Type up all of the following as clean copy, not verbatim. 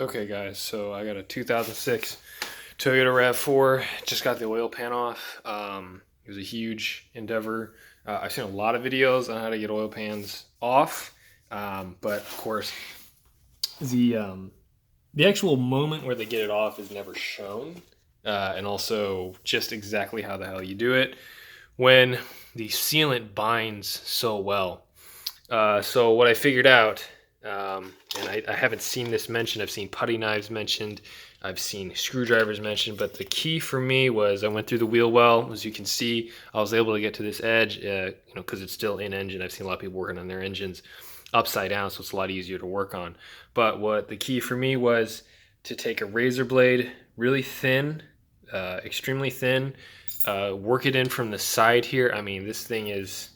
Okay guys, so I got a 2006 Toyota Rav 4, just got the oil pan off. It was a huge endeavor. I've seen a lot of videos on how to get oil pans off, but of course the um, the actual moment where they get it off is never shown, and also just exactly how the hell you do it when the sealant binds so well. So what I figured out, and I haven't seen this mentioned. I've seen putty knives mentioned. I've seen screwdrivers mentioned. But the key for me was I went through the wheel well. As you can see, I was able to get to this edge, because it's still in engine. I've seen a lot of people working on their engines upside down, so it's a lot easier to work on. But what the key for me was to take a razor blade, really thin, extremely thin, work it in from the side here. I mean, this thing is,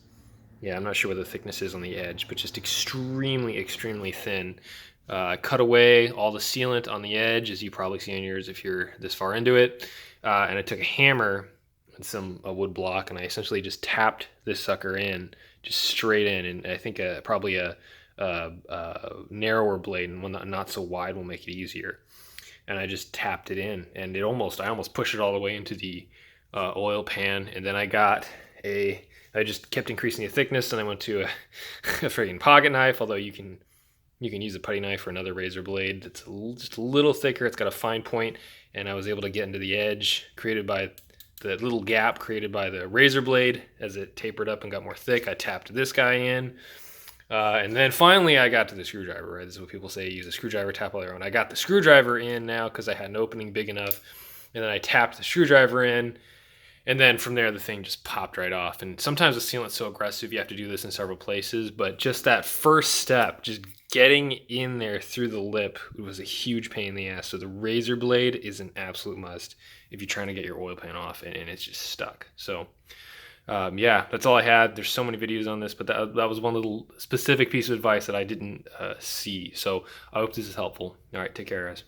yeah, I'm not sure what the thickness is on the edge, but just extremely, extremely thin. Cut away all the sealant on the edge, as you probably see on yours if you're this far into it. And I took a hammer and a wood block, and I essentially just tapped this sucker in, just straight in. And I think probably a narrower blade and one not so wide will make it easier. And I just tapped it in, and I almost pushed it all the way into the oil pan, and then I just kept increasing the thickness, and I went to a, a freaking pocket knife. Although you can use a putty knife or another razor blade that's just a little thicker. It's got a fine point, and I was able to get into the edge created by the little gap created by the razor blade as it tapered up and got more thick. I tapped this guy in. And then finally I got to the screwdriver, right? This is what people say, use a screwdriver, tap all their own. I got the screwdriver in now because I had an opening big enough. And then I tapped the screwdriver in. And then from there, the thing just popped right off. And sometimes the sealant's so aggressive, you have to do this in several places. But just that first step, just getting in there through the lip, was a huge pain in the ass. So the razor blade is an absolute must if you're trying to get your oil pan off and it's just stuck. So yeah, that's all I had. There's so many videos on this, but that was one little specific piece of advice that I didn't see. So I hope this is helpful. All right, take care, guys.